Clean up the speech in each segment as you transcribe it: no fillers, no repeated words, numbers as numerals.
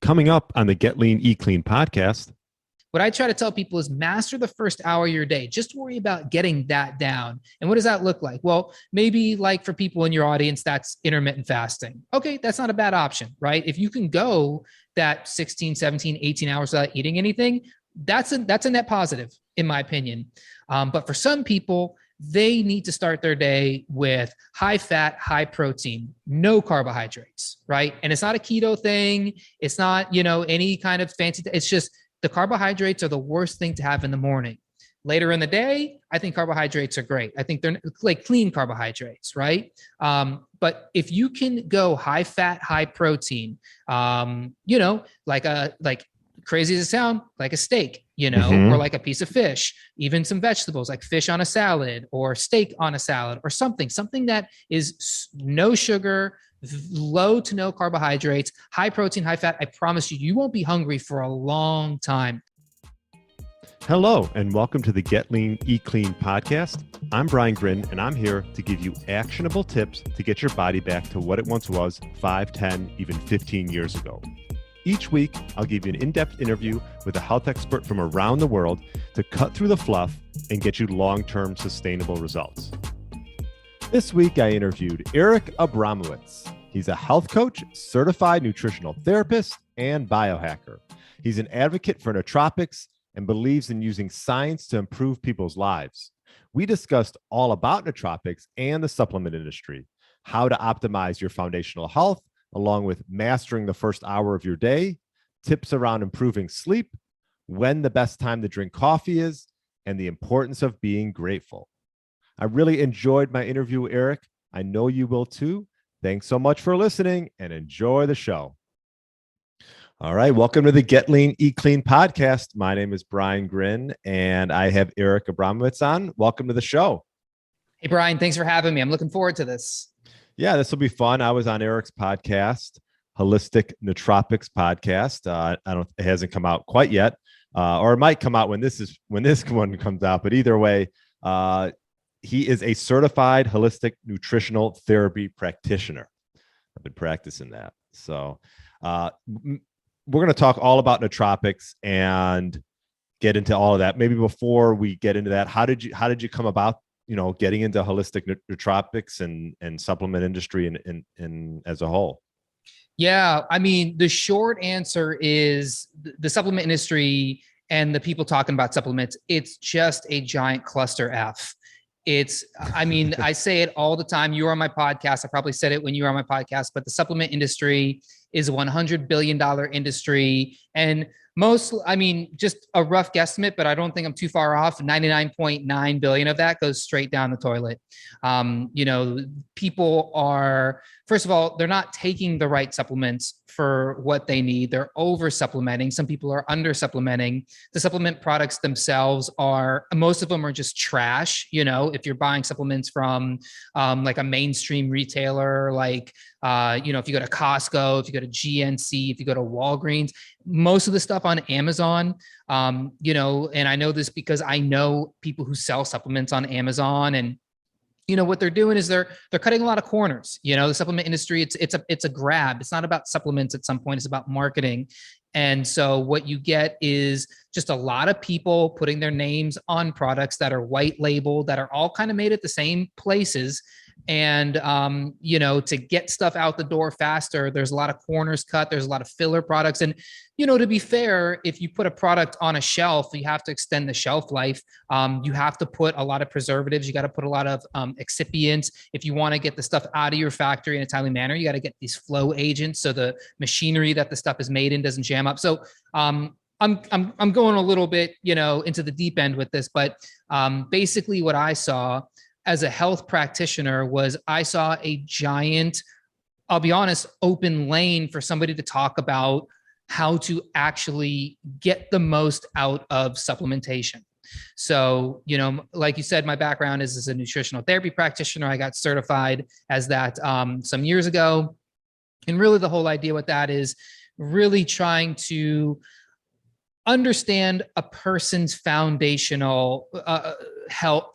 Coming up on the Get Lean, Eat Clean podcast. What I try to tell people is master the first hour of your day. Just worry about getting that down. And what does that look like? Well, maybe like for people in your audience, that's intermittent fasting. Okay, that's not a bad option, right? If you can go that 16, 17, 18 hours without eating anything, that's a net positive, in my opinion. But for some people, they need to start their day with high fat, high protein, no carbohydrates, right? And it's not a keto thing. It's not, any kind of fancy, it's just the carbohydrates are the worst thing to have in the morning. Later in the day, I think carbohydrates are great. I think they're like clean carbohydrates, right? But if you can go high fat, high protein, like crazy as it sounds, like a steak, or like a piece of fish, even some vegetables like fish on a salad or steak on a salad or something that is no sugar, low to no carbohydrates, high protein, high fat. I promise you won't be hungry for a long time. Hello, and welcome to the Get Lean, Eat Clean podcast. I'm Brian Gryn, and I'm here to give you actionable tips to get your body back to what it once was 5, 10, even 15 years ago. Each week, I'll give you an in-depth interview with a health expert from around the world to cut through the fluff and get you long-term sustainable results. This week, I interviewed Erik Abramowitz. He's a health coach, certified nutritional therapist, and biohacker. He's an advocate for nootropics and believes in using science to improve people's lives. We discussed all about nootropics and the supplement industry, how to optimize your foundational health, along with mastering the first hour of your day, tips around improving sleep, when the best time to drink coffee is, and the importance of being grateful. I really enjoyed my interview with Erik. I know you will too. Thanks so much for listening and enjoy the show. All right, welcome to the Get Lean, Eat Clean podcast. My name is Brian Gryn, and I have Erik Abramowitz on. Welcome to the show. Hey, Brian, thanks for having me. I'm looking forward to this. Yeah, this will be fun. I was on Erik's podcast, Holistic Nootropics podcast. It hasn't come out quite yet, or it might come out when this one comes out. But either way, he is a certified holistic nutritional therapy practitioner. I've been practicing that. So we're going to talk all about nootropics and get into all of that. Maybe before we get into that, how did you come about, getting into holistic nootropics and supplement industry and as a whole? Yeah, I mean, the short answer is the supplement industry and the people talking about supplements, it's just a giant cluster F. I say it all the time. You were on my podcast. I probably said it when you were on my podcast, but the supplement industry is a $100 billion industry. And just a rough guesstimate, but I don't think I'm too far off. 99.9 billion of that goes straight down the toilet. People are, first of all, they're not taking the right supplements for what they need. They're over supplementing. Some people are under supplementing. The supplement products themselves most of them are just trash. If you're buying supplements from like a mainstream retailer, like, if you go to Costco, if you go to GNC, if you go to Walgreens, most of the stuff on Amazon, and I know this because I know people who sell supplements on Amazon, and what they're doing is they're cutting a lot of corners. The supplement industry, it's a grab. It's not about supplements at some point, it's about marketing. And so what you get is just a lot of people putting their names on products that are white labeled, that are all kind of made at the same places. And, to get stuff out the door faster, there's a lot of corners cut. There's a lot of filler products. And, to be fair, if you put a product on a shelf, you have to extend the shelf life. You have to put a lot of preservatives. You got to put a lot of excipients. If you want to get the stuff out of your factory in a timely manner, you got to get these flow agents so the machinery that the stuff is made in doesn't jam up. So I'm going a little bit, into the deep end with this, but basically what I saw as a health practitioner was I saw a giant, I'll be honest, open lane for somebody to talk about how to actually get the most out of supplementation. So, like you said, my background is as a nutritional therapy practitioner. I got certified as that some years ago. And really the whole idea with that is really trying to understand a person's foundational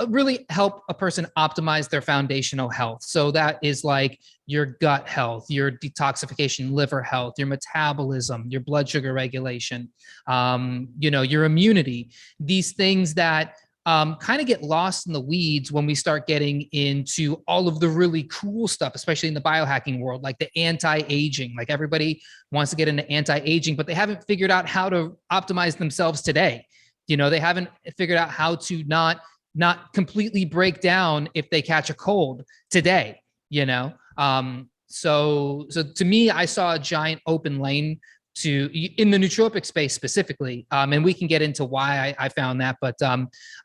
really help a person optimize their foundational health. So that is like your gut health, your detoxification, liver health, your metabolism, your blood sugar regulation, your immunity, these things that kind of get lost in the weeds when we start getting into all of the really cool stuff, especially in the biohacking world, like the anti-aging. Like everybody wants to get into anti-aging, but they haven't figured out how to optimize themselves today. They haven't figured out how to not completely break down if they catch a cold today. So to me, I saw a giant open lane in the nootropic space specifically. And we can get into why I found that. But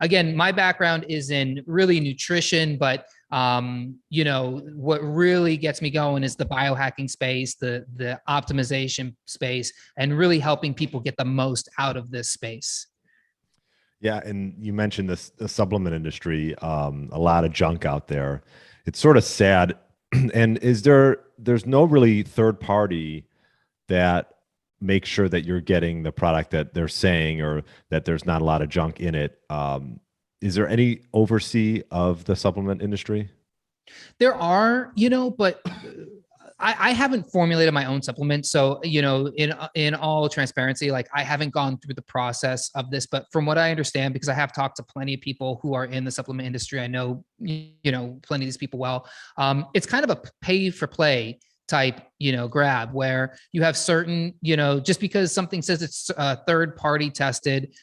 again, my background is in really nutrition, but what really gets me going is the biohacking space, the optimization space, and really helping people get the most out of this space. Yeah, and you mentioned the supplement industry, a lot of junk out there. It's sort of sad. And there's no really third party that make sure that you're getting the product that they're saying, or that there's not a lot of junk in it. Is there any oversee of the supplement industry? There are, but I haven't formulated my own supplement. So, in all transparency, like I haven't gone through the process of this, but from what I understand, because I have talked to plenty of people who are in the supplement industry, I know, plenty of these people well. It's kind of a pay for play type, grab, where you have certain, just because something says it's third party tested,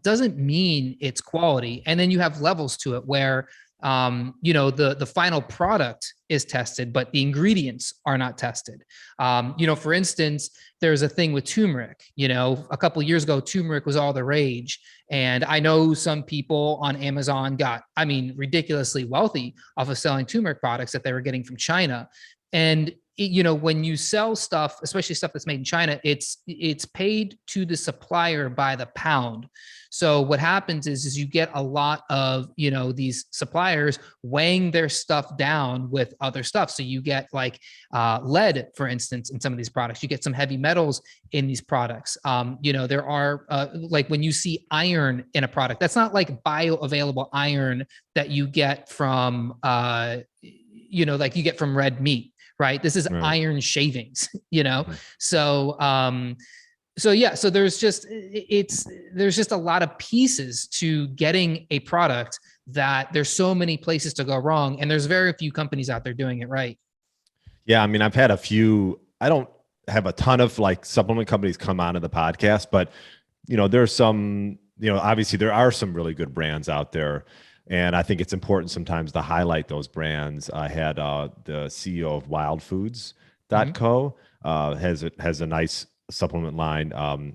doesn't mean it's quality. And then you have levels to it where, the final product is tested, but the ingredients are not tested. For instance, there's a thing with turmeric. A couple of years ago, turmeric was all the rage. And I know some people on Amazon got, ridiculously wealthy off of selling turmeric products that they were getting from China. And when you sell stuff, especially stuff that's made in China, it's paid to the supplier by the pound. So what happens is you get a lot of, these suppliers weighing their stuff down with other stuff. So you get like lead, for instance, in some of these products. You get some heavy metals in these products. There are like when you see iron in a product, that's not like bioavailable iron that you get from, like you get from red meat. Right. This is right. Iron shavings, So, so there's just a lot of pieces to getting a product that there's so many places to go wrong. And there's very few companies out there doing it right. Yeah. I've had a few, I don't have a ton of like supplement companies come onto the podcast, but there's some, obviously there are some really good brands out there. And I think it's important sometimes to highlight those brands. I had the CEO of wildfoods.co has a nice supplement line.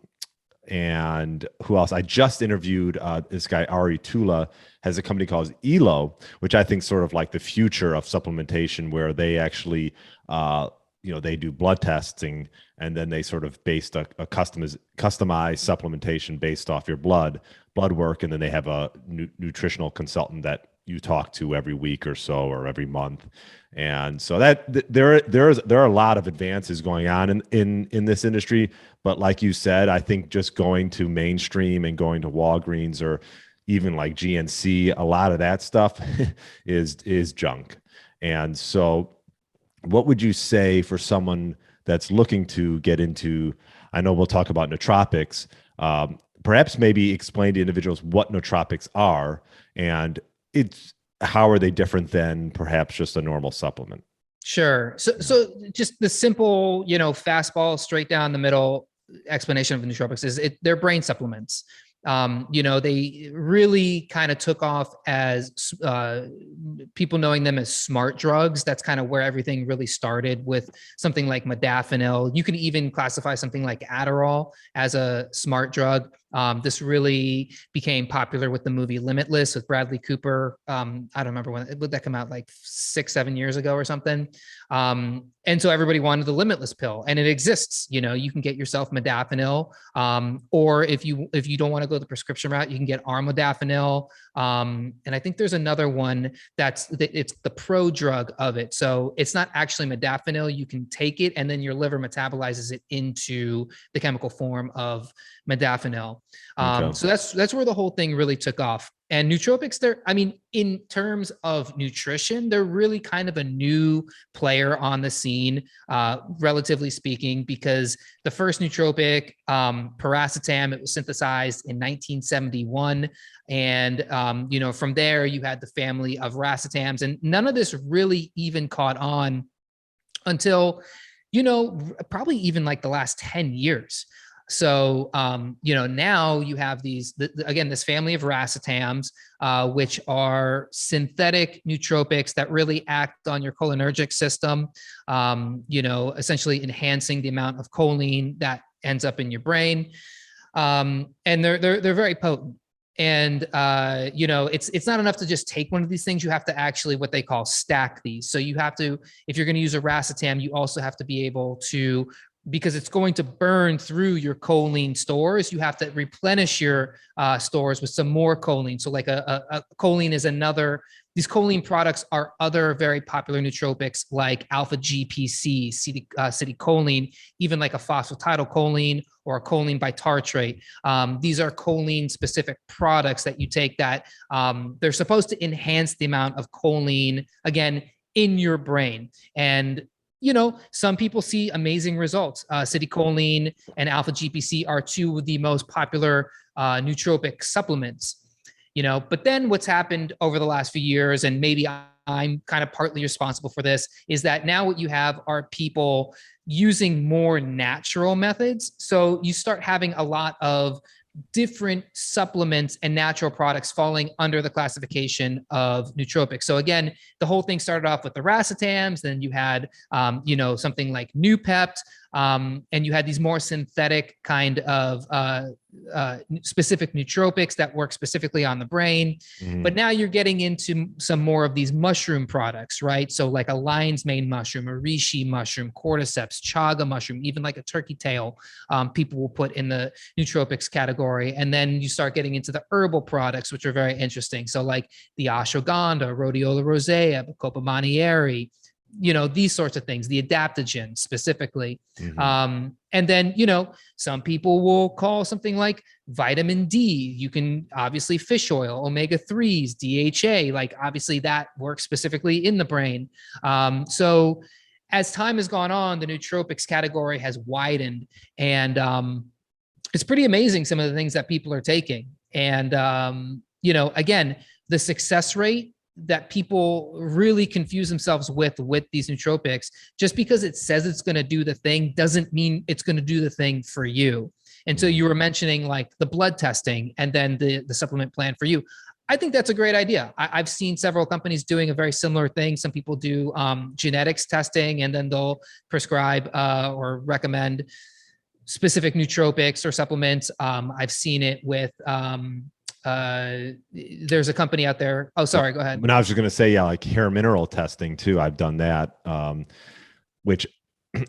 And who else? I just interviewed this guy, Ari Tula, has a company called Elo, which I think sort of like the future of supplementation, where they actually, they do blood testing, and then they sort of based a customized supplementation based off your blood work. And then they have a nutritional consultant that you talk to every week or so, or every month. And so that there are a lot of advances going on in this industry. But like you said, I think just going to mainstream and going to Walgreens or even like GNC, a lot of that stuff is junk. And so what would you say for someone that's looking to get into, I know we'll talk about nootropics, perhaps maybe explain to individuals what nootropics are, and how are they different than perhaps just a normal supplement? Sure. So just the simple, fastball straight down the middle explanation of nootropics is they're brain supplements. They really kind of took off as people knowing them as smart drugs. That's kind of where everything really started, with something like modafinil. You can even classify something like Adderall as a smart drug. This really became popular with the movie Limitless with Bradley Cooper. I don't remember would that come out, like 6-7 years ago or something. And so everybody wanted the Limitless pill, and it exists. You can get yourself modafinil, or if you don't want to go the prescription route, you can get armodafinil. And I think there's another one it's the pro drug of it. So it's not actually modafinil. You can take it, and then your liver metabolizes it into the chemical form of modafinil. Okay. So that's where the whole thing really took off. And nootropics, in terms of nutrition, they're really kind of a new player on the scene, relatively speaking, because the first nootropic, piracetam, it was synthesized in 1971. And, from there, you had the family of racetams, and none of this really even caught on until, probably even like the last 10 years. So, now you have this family of racetams, which are synthetic nootropics that really act on your cholinergic system, essentially enhancing the amount of choline that ends up in your brain. And they're very potent. And, it's not enough to just take one of these things. You have to actually what they call stack these. So you have to, if you're going to use a racetam, you also have to be able to, because it's going to burn through your choline stores, you have to replenish your stores with some more choline. So like a choline is another, these choline products are other very popular nootropics like alpha GPC, citicoline, even like a phosphatidylcholine or a choline bitartrate. These are choline specific products that you take that they're supposed to enhance the amount of choline, again, in your brain. And some people see amazing results. Citicoline and alpha GPC are two of the most popular nootropic supplements. But then what's happened over the last few years, and maybe I'm kind of partly responsible for this, is that now what you have are people using more natural methods. So you start having a lot of different supplements and natural products falling under the classification of nootropics. So again, the whole thing started off with the racetams, then you had, something like Noopept, and you had these more synthetic kind of specific nootropics that work specifically on the brain. But now you're getting into some more of these mushroom products, right? So like a lion's mane mushroom, a reishi mushroom, cordyceps, chaga mushroom, even like a turkey tail, people will put in the nootropics category. And then you start getting into the herbal products, which are very interesting. So like the ashwagandha, rhodiola rosea, bacopa monnieri, these sorts of things, the adaptogens specifically. And then, some people will call something like vitamin D. You can obviously fish oil, omega-3s, DHA, like obviously that works specifically in the brain. So as time has gone on, the nootropics category has widened, and it's pretty amazing some of the things that people are taking. And, again, the success rate that people really confuse themselves with these nootropics, just because it says it's going to do the thing doesn't mean it's going to do the thing for you. And so you were mentioning like the blood testing and then the supplement plan for you. I think that's a great idea. I've seen several companies doing a very similar thing. Some people do genetics testing, and then they'll prescribe or recommend specific nootropics or supplements. I've seen it with there's a company out there. Oh, sorry, go ahead. When I was just going to say, yeah, like hair mineral testing too. I've done that, which,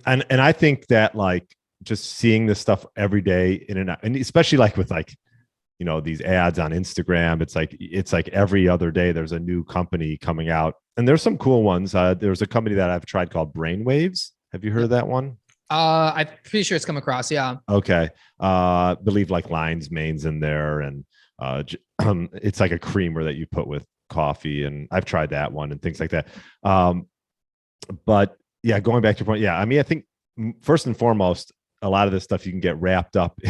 and I think that like just seeing this stuff every day in and out, and especially like with like, these ads on Instagram, it's like every other day there's a new company coming out, and there's some cool ones. There's a company that I've tried called Brainwaves. Have you heard of that one? I'm pretty sure it's come across. Yeah. Okay. Believe like lion's mane's in there, and it's like a creamer that you put with coffee, and I've tried that one and things like that. But yeah, going back to your point, yeah, I mean, I think first and foremost, a lot of this stuff you can get wrapped up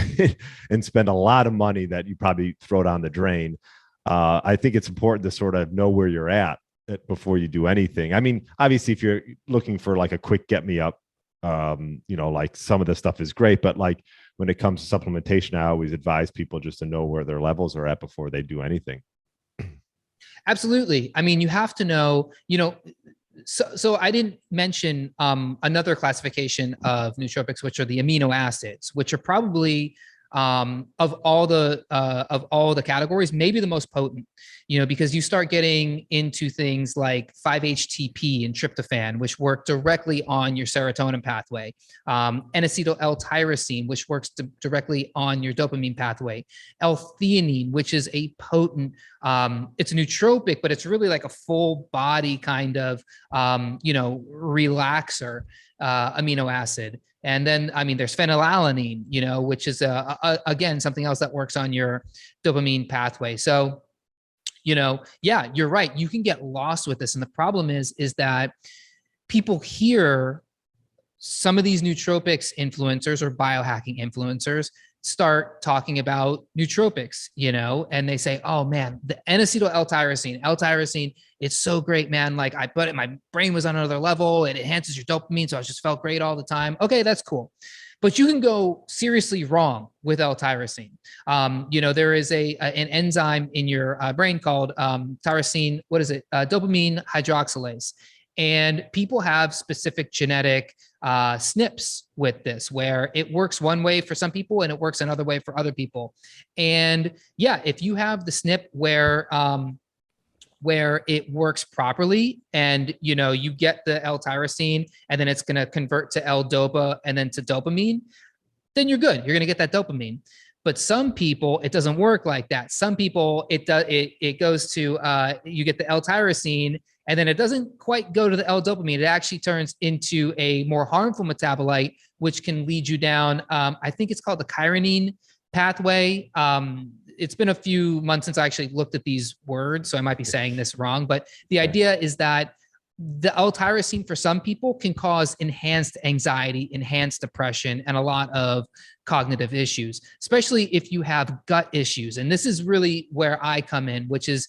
and spend a lot of money that you probably throw down the drain. I think it's important to sort of know where you're at before you do anything. I mean, obviously, if you're looking for like a quick get me up, like some of this stuff is great, but like when it comes to supplementation, I always advise people just to know where their levels are at before they do anything. Absolutely. I mean, you have to know, so I didn't mention another classification of nootropics, which are the amino acids, which are probably of all the categories, maybe the most potent, because you start getting into things like 5-HTP and tryptophan, which work directly on your serotonin pathway, N-acetyl L-tyrosine, which works directly on your dopamine pathway, L-theanine, which is a potent, it's a nootropic, but it's really like a full body kind of, relaxer amino acid. And then, I mean, there's phenylalanine, which is again something else that works on your dopamine pathway. So Yeah, you're right. You can get lost with this. And the problem is that people hear some of these nootropics influencers or biohacking influencers start talking about nootropics, and they say, oh man, the N-acetyl L-tyrosine, it's so great, man. Like I put it, my brain was on another level. It enhances your dopamine. So I just felt great all the time. Okay, that's cool. But you can go seriously wrong with L-tyrosine. There is an enzyme in your brain called tyrosine, dopamine hydroxylase. And people have specific genetic SNPs with this, where it works one way for some people and it works another way for other people. And yeah, if you have the SNP where it works properly and you get the L-tyrosine and then it's going to convert to L-dopa and then to dopamine, then you're good. You're going to get that dopamine. But some people, it doesn't work like that. Some people, it goes to, you get the L-tyrosine and then it doesn't quite go to the L-dopamine. It actually turns into a more harmful metabolite, which can lead you down, I think it's called the chitinine pathway. It's been a few months since I actually looked at these words, so I might be saying this wrong, but the idea is that the L-tyrosine for some people can cause enhanced anxiety, enhanced depression, and a lot of cognitive issues, especially if you have gut issues. And this is really where I come in, which is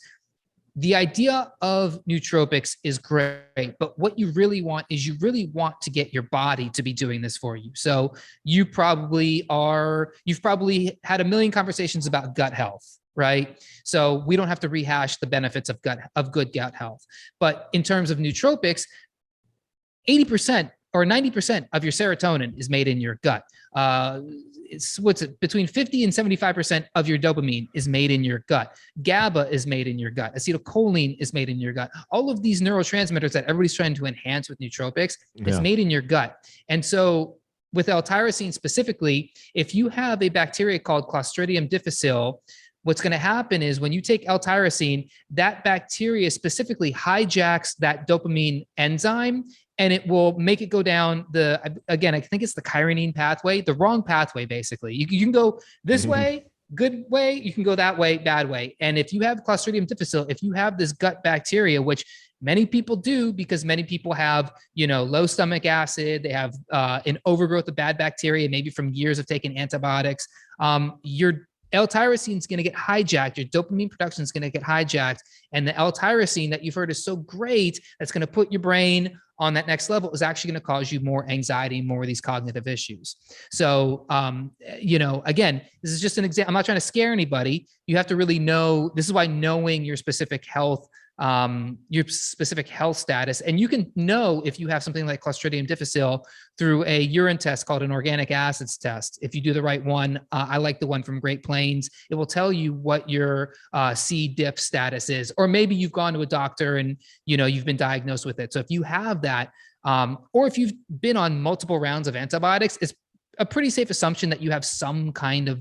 the idea of nootropics is great, but what you really want is you really want to get your body to be doing this for you. So you've probably had a million conversations about gut health, right? So we don't have to rehash the benefits of good gut health. But in terms of nootropics, 80% or 90% of your serotonin is made in your gut. Between 50 and 75% of your dopamine is made in your gut. GABA is made in your gut. Acetylcholine is made in your gut. All of these neurotransmitters that everybody's trying to enhance with nootropics, it's made in your gut. And so with L-tyrosine specifically, if you have a bacteria called Clostridium difficile, what's going to happen is when you take L-tyrosine, that bacteria specifically hijacks that dopamine enzyme and it will make it go down I think it's the chitinine pathway, the wrong pathway, basically. You can go this way, good way, you can go that way, bad way. And if you have Clostridium difficile, if you have this gut bacteria, which many people do because many people have, low stomach acid, they have an overgrowth of bad bacteria, maybe from years of taking antibiotics, your L-tyrosine is going to get hijacked. Your dopamine production is going to get hijacked. And the L-tyrosine that you've heard is so great, that's going to put your brain on that next level, is actually going to cause you more anxiety, more of these cognitive issues. So, again, this is just an example. I'm not trying to scare anybody. You have to really know. This is why knowing your specific health status. And you can know if you have something like Clostridium difficile through a urine test called an organic acids test. If you do the right one, I like the one from Great Plains. It will tell you what your C. diff status is, or maybe you've gone to a doctor and, you've been diagnosed with it. So if you have that, or if you've been on multiple rounds of antibiotics, it's a pretty safe assumption that you have some kind of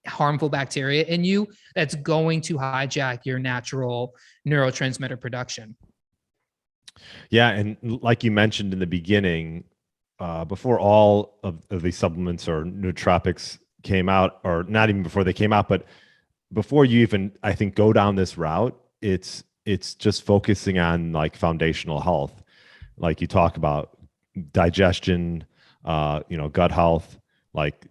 harmful bacteria in you that's going to hijack your natural neurotransmitter production. Yeah. And like you mentioned in the beginning, before all of these supplements or nootropics came out, or not even before they came out, but before you even, I think, go down this route, it's just focusing on like foundational health. Like you talk about digestion, gut health, like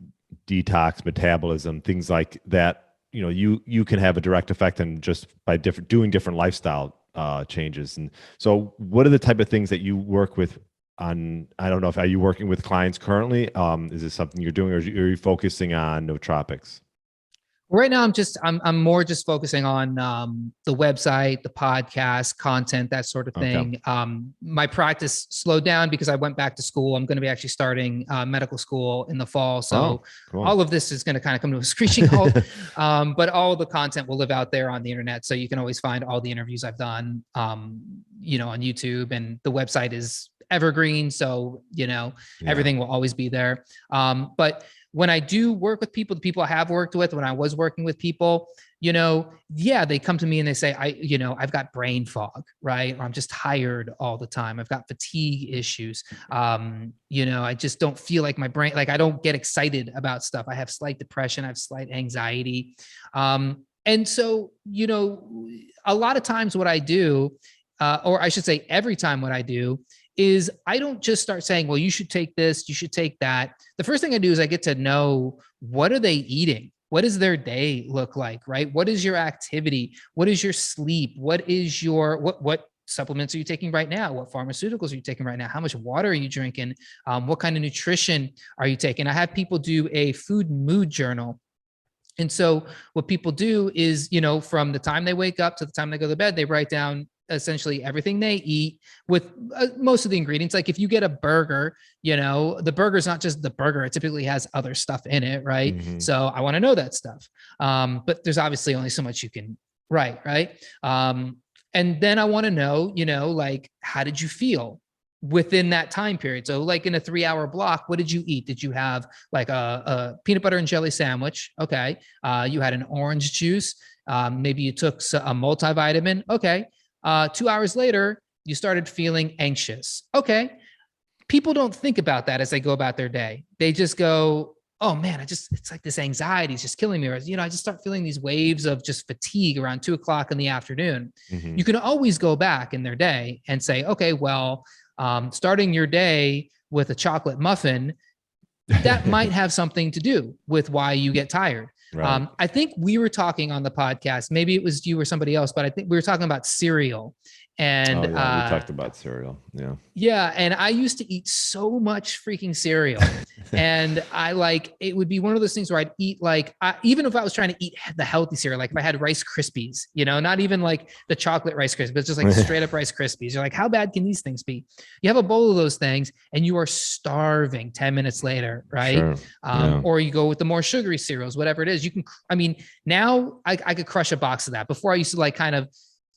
detox, metabolism, things like that. You can have a direct effect on just by doing different lifestyle changes. And so what are the type of things that you work with on? I don't know, are you working with clients currently? Is this something you're doing, or are you focusing on nootropics? Right now, I'm more just focusing on the website, the podcast, content, that sort of thing. Okay. My practice slowed down because I went back to school. I'm going to be actually starting medical school in the fall. So cool. All of this is going to kind of come to a screeching halt. But all the content will live out there on the internet. So you can always find all the interviews I've done, on YouTube, and the website is evergreen. So, everything will always be there. But when I do work with people, the people I have worked with, when I was working with people, they come to me and they say, I've got brain fog, right? Or I'm just tired all the time. I've got fatigue issues. I just don't feel like my brain, like I don't get excited about stuff. I have slight depression. I have slight anxiety. And so, a lot of times what I do, or I should say every time what I do is I don't just start saying, well, you should take this, you should take that. The first thing I do is I get to know, what are they eating? What does their day look like, right? What is your activity? What is your sleep? What is your, what supplements are you taking right now? What pharmaceuticals are you taking right now? How much water are you drinking? What kind of nutrition are you taking? I have people do a food mood journal. And so what people do is, from the time they wake up to the time they go to bed, they write down essentially everything they eat with most of the ingredients. Like if you get a burger, the burger is not just the burger. It typically has other stuff in it, right? Mm-hmm. So I want to know that stuff. But there's obviously only so much you can write, right? And then I want to know, like, how did you feel within that time period? So like in a 3-hour block, what did you eat? Did you have like a peanut butter and jelly sandwich? Okay. You had an orange juice. Maybe you took a multivitamin. Okay. 2 hours later, you started feeling anxious. Okay. People don't think about that as they go about their day. They just go, oh man, it's like this anxiety is just killing me. Or, I just start feeling these waves of just fatigue around 2:00 in the afternoon. Mm-hmm. You can always go back in their day and say, okay, well, starting your day with a chocolate muffin, that might have something to do with why you get tired. Right. I think we were talking on the podcast, maybe it was you or somebody else, but I think we were talking about cereal. And we talked about cereal. Yeah. Yeah. And I used to eat so much freaking cereal. And it would be one of those things where I'd eat even if I was trying to eat the healthy cereal, like if I had Rice Krispies, not even like the chocolate Rice Krispies, but just like straight up Rice Krispies. You're like, how bad can these things be? You have a bowl of those things and you are starving 10 minutes later, right? Sure. Yeah. Or you go with the more sugary cereals, whatever it is. Now I could crush a box of that. Before I used to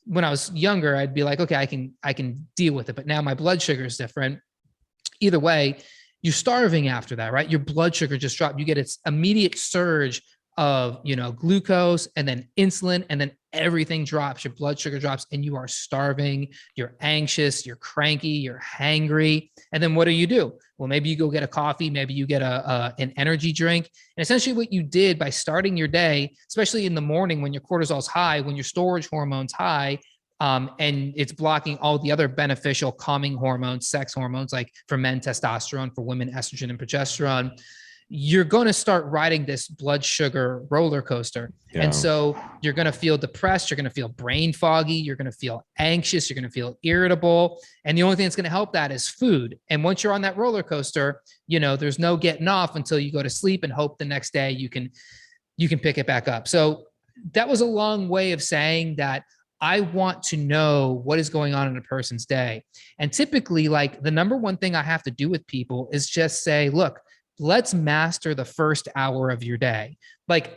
when I was younger, I'd be like, okay, I can deal with it. But now my blood sugar is different. Either way, you're starving after that, right? Your blood sugar just dropped. You get its immediate surge of, glucose and then insulin, and then everything drops. Your blood sugar drops and you are starving. You're anxious, you're cranky, you're hangry. And then what do? Well, maybe you go get a coffee, maybe you get an energy drink. And essentially what you did by starting your day, especially in the morning when your cortisol's high, when your storage hormone's high, and it's blocking all the other beneficial calming hormones, sex hormones, like for men, testosterone, for women, estrogen and progesterone, you're going to start riding this blood sugar roller coaster. Yeah. And so you're going to feel depressed. You're going to feel brain foggy. You're going to feel anxious. You're going to feel irritable. And the only thing that's going to help that is food. And once you're on that roller coaster, there's no getting off until you go to sleep and hope the next day you can pick it back up. So that was a long way of saying that I want to know what is going on in a person's day. And typically, the number one thing I have to do with people is just say, look, let's master the first hour of your day.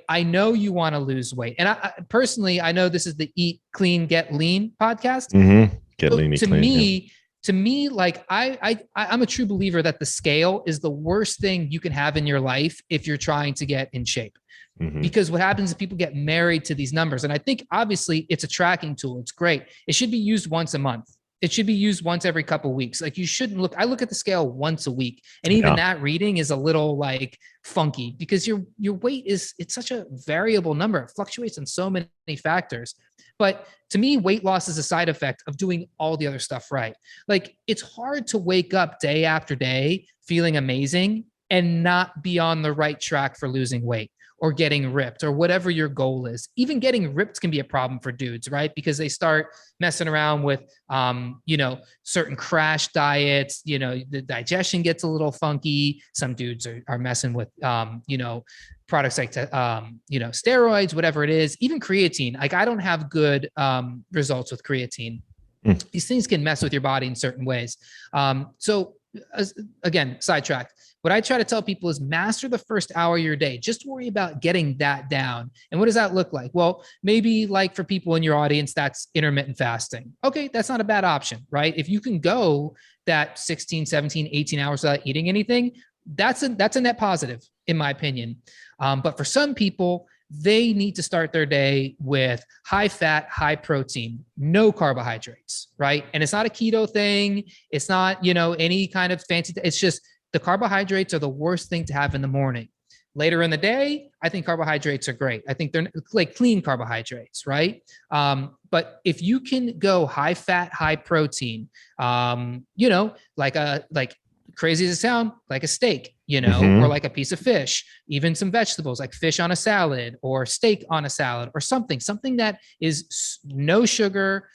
I know you want to lose weight. And I personally, I know this is the Eat Clean, Get Lean podcast. Mm-hmm. Get lean, to clean, me, to me, I'm a true believer that the scale is the worst thing you can have in your life if you're trying to get in shape. Mm-hmm. Because what happens is people get married to these numbers. And I think obviously it's a tracking tool. It's great. It should be used once a month. It should be used once every couple of weeks. You shouldn't I look at the scale once a week. And even that reading is a little funky because your weight it's such a variable number. It fluctuates in so many factors. But to me, weight loss is a side effect of doing all the other stuff right. It's hard to wake up day after day feeling amazing and not be on the right track for losing weight or getting ripped or whatever your goal is. Even getting ripped can be a problem for dudes, right? Because they start messing around with, certain crash diets, the digestion gets a little funky. Some dudes are messing with, products like, steroids, whatever it is, even creatine. I don't have good results with creatine. These things can mess with your body in certain ways. So again, sidetracked. What I try to tell people is master the first hour of your day. Just worry about getting that down. And what does that look like? Well, maybe for people in your audience, that's intermittent fasting. Okay, that's not a bad option, right? If you can go that 16, 17, 18 hours without eating anything, that's a net positive, in my opinion. But for some people, they need to start their day with high fat, high protein, no carbohydrates, right? And it's not a keto thing. It's not, any kind of fancy, it's just the carbohydrates are the worst thing to have in the morning. Later in the day, I think carbohydrates are great. I think they're like clean carbohydrates, right? But if you can go high fat, high protein, like crazy as it sound, like a steak, or like a piece of fish, even some vegetables like fish on a salad or steak on a salad or something that is no sugar,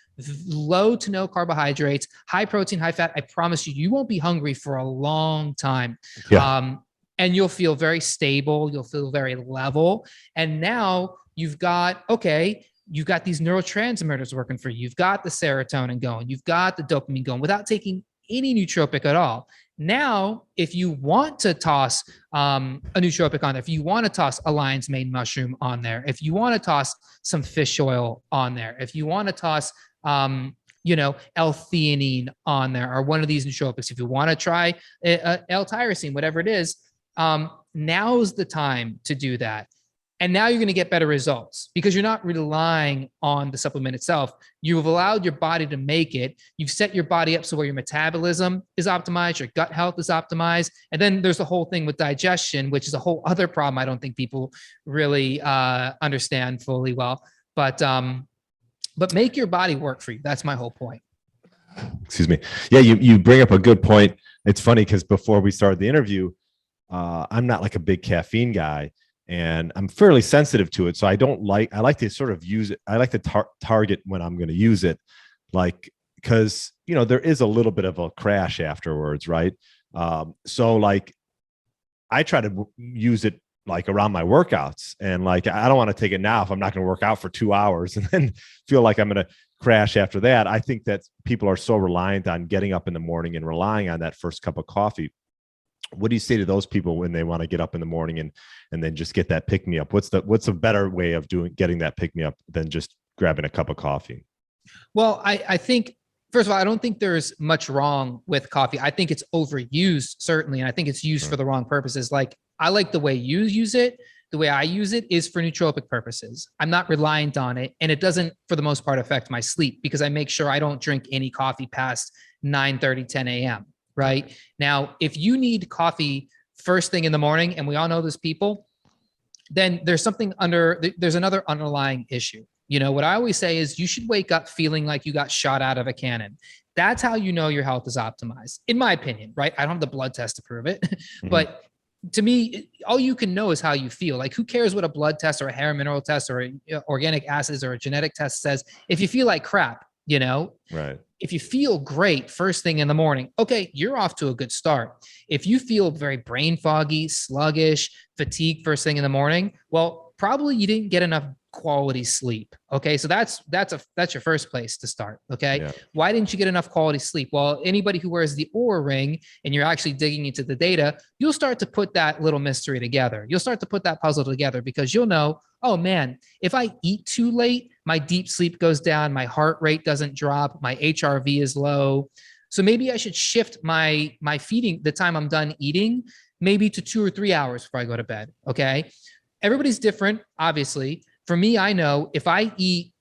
low to no carbohydrates, high protein, high fat. I promise you, you won't be hungry for a long time. Yeah. And you'll feel very stable. You'll feel very level. And now you've got these neurotransmitters working for you. You've got the serotonin going. You've got the dopamine going without taking any nootropic at all. Now, if you want to toss a nootropic on there, if you want to toss a lion's mane mushroom on there, if you want to toss some fish oil on there, if you want to toss L-theanine on there, or one of these nootropics, if you want to try L-tyrosine, whatever it is, now's the time to do that. And now you're going to get better results because you're not relying on the supplement itself. You've allowed your body to make it. You've set your body up so where your metabolism is optimized, your gut health is optimized. And then there's the whole thing with digestion, which is a whole other problem I don't think people really understand fully well. But make your body work for you. That's my whole point. Excuse me. Yeah, you bring up a good point. It's funny because before we started the interview, I'm not like a big caffeine guy, and I'm fairly sensitive to it. So I like to sort of use it. I like to target when I'm going to use it, like, because, there is a little bit of a crash afterwards. Right. So like I try to use it like around my workouts, and like, I don't want to take it now if I'm not going to work out for 2 hours and then feel like I'm going to crash after that. I think that people are so reliant on getting up in the morning and relying on that first cup of coffee. What do you say to those people when they want to get up in the morning and then just get that pick me up? What's a better way of getting that pick me up than just grabbing a cup of coffee? Well, I think, first of all, I don't think there's much wrong with coffee. I think it's overused, certainly. And I think it's used for the wrong purposes. Like, I like the way you use it. The way I use it is for nootropic purposes. I'm not reliant on it. And it doesn't, for the most part, affect my sleep because I make sure I don't drink any coffee past 9:30, 10 a.m. Right now, if you need coffee first thing in the morning, and we all know this people, then there's another underlying issue. What I always say is you should wake up feeling like you got shot out of a cannon. That's how you know your health is optimized, in my opinion, right? I don't have the blood test to prove it, but to me, all you can know is how you feel. Like, who cares what a blood test or a hair mineral test or organic acids or a genetic test says? If you feel like crap, right. If you feel great first thing in the morning, okay, you're off to a good start. If you feel very brain foggy, sluggish, fatigued first thing in the morning, well, probably you didn't get enough quality sleep. Okay. So that's your first place to start. Okay. Yeah. Why didn't you get enough quality sleep? Well, anybody who wears the Oura ring and you're actually digging into the data, you'll start to put that little mystery together. You'll start to put that puzzle together because you'll know, oh man, if I eat too late, my deep sleep goes down, my heart rate doesn't drop, my HRV is low. So maybe I should shift my feeding, the time I'm done eating, maybe to 2 or 3 hours before I go to bed. Okay. Everybody's different, obviously. For me, I know if I eat,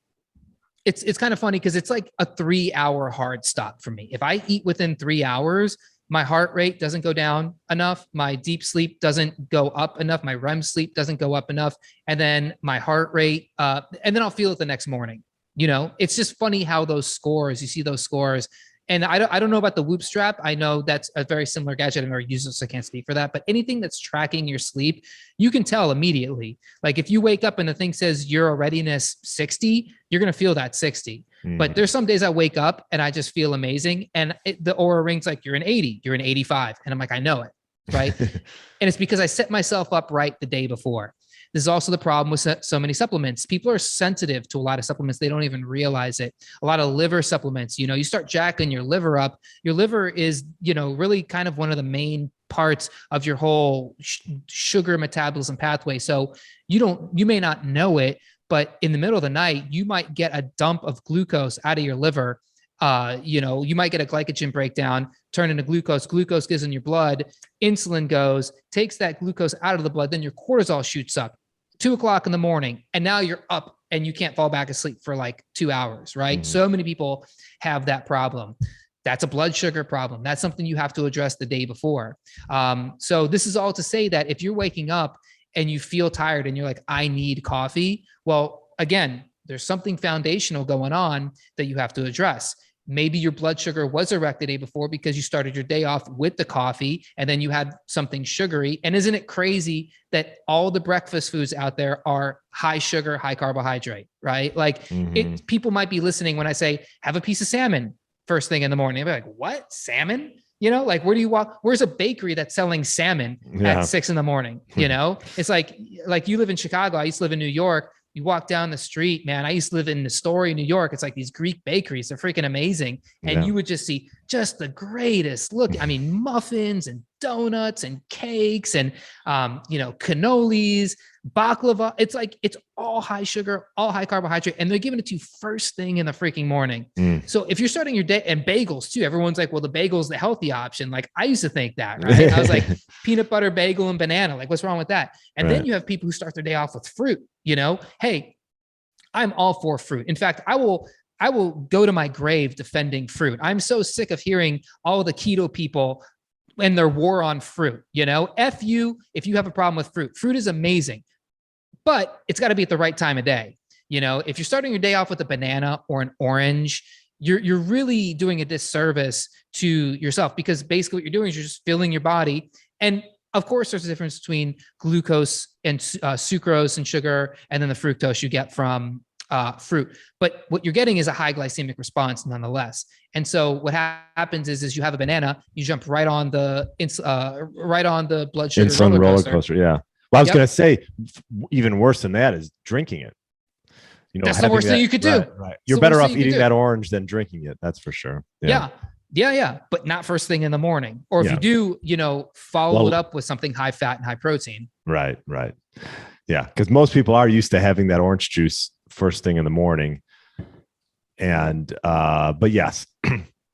it's kind of funny because it's like a 3-hour hard stop for me. If I eat within 3 hours, my heart rate doesn't go down enough. My deep sleep doesn't go up enough. My REM sleep doesn't go up enough. And then my heart rate, and then I'll feel it the next morning. It's just funny how those scores, you see those scores. And I don't know about the Whoop strap. I know that's a very similar gadget. I've never used it, so I can't speak for that. But anything that's tracking your sleep, you can tell immediately. Like if you wake up and the thing says you're a readiness 60, you're going to feel that 60. But there's some days I wake up and I just feel amazing. And the Oura ring's like, you're an 80, you're an 85. And I'm like, I know it, right? And it's because I set myself up right the day before. This is also the problem with so many supplements. People are sensitive to a lot of supplements. They don't even realize it. A lot of liver supplements, you start jacking your liver up. Your liver is, really kind of one of the main parts of your whole sugar metabolism pathway. So you may not know it, but in the middle of the night, you might get a dump of glucose out of your liver. You might get a glycogen breakdown, turn into glucose. Glucose goes in your blood. Insulin goes, takes that glucose out of the blood. Then your cortisol shoots up 2:00 in the morning. And now you're up and you can't fall back asleep for like 2 hours, right? So many people have that problem. That's a blood sugar problem. That's something you have to address the day before. So this is all to say that if you're waking up and you feel tired and you're like, I need coffee. Well, again, there's something foundational going on that you have to address. Maybe your blood sugar was erect the day before because you started your day off with the coffee and then you had something sugary. And isn't it crazy that all the breakfast foods out there are high sugar, high carbohydrate, right? Like people might be listening when I say, have a piece of salmon first thing in the morning. They'll be like, what? Salmon? You know, like where do you walk? Where's a bakery that's selling salmon at 6 a.m? You know, it's like you live in Chicago. I used to live in New York. You walk down the street, man. I used to live in Astoria, New York. It's like these Greek bakeries. They're freaking amazing. And you would just see just the greatest look. I mean, muffins and donuts and cakes and, cannolis, baklava. It's like, it's all high sugar, all high carbohydrate. And they're giving it to you first thing in the freaking morning. So if you're starting your day, and bagels too, everyone's like, well, the bagel's the healthy option. Like I used to think that, right? I was like peanut butter, bagel, and banana. Like what's wrong with that? And then you have people who start their day off with fruit, hey, I'm all for fruit. In fact, I will go to my grave defending fruit. I'm so sick of hearing all the keto people and their war on fruit. F you if you have a problem with fruit. Fruit is amazing, but it's got to be at the right time of day. If you're starting your day off with a banana or an orange, you're really doing a disservice to yourself, because basically what you're doing is you're just filling your body. And of course, there's a difference between glucose and sucrose and sugar, and then the fructose you get from fruit. But what you're getting is a high glycemic response nonetheless. And so what happens is you have a banana, you jump right on the blood sugar insulin roller coaster. Yeah. Well, I was going to say, even worse than that is drinking it. That's the worst thing you could do. Right. You're better off eating that orange than drinking it. That's for sure. Yeah. But not first thing in the morning. Or if you do, follow it up with something high fat and high protein. Right. Yeah. Because most people are used to having that orange juice first thing in the morning. And, but yes,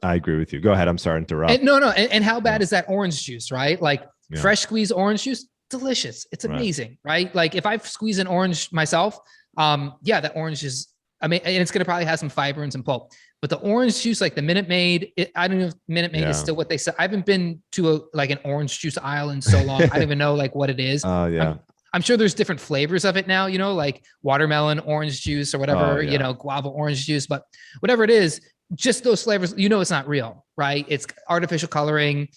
I agree with you. Go ahead. I'm sorry to interrupt. No. And how bad is that orange juice, right? Like fresh squeezed orange juice, delicious. It's amazing, right? Like if I squeeze an orange myself, that orange is, and it's going to probably have some fiber and some pulp, but the orange juice, like the Minute Maid, I don't know if Minute Maid is still what they say. I haven't been to an orange juice aisle in so long. I don't even know what it is. I'm sure there's different flavors of it now, like watermelon orange juice or whatever, guava orange juice, but whatever it is, just those flavors, it's not real, right? It's artificial coloring,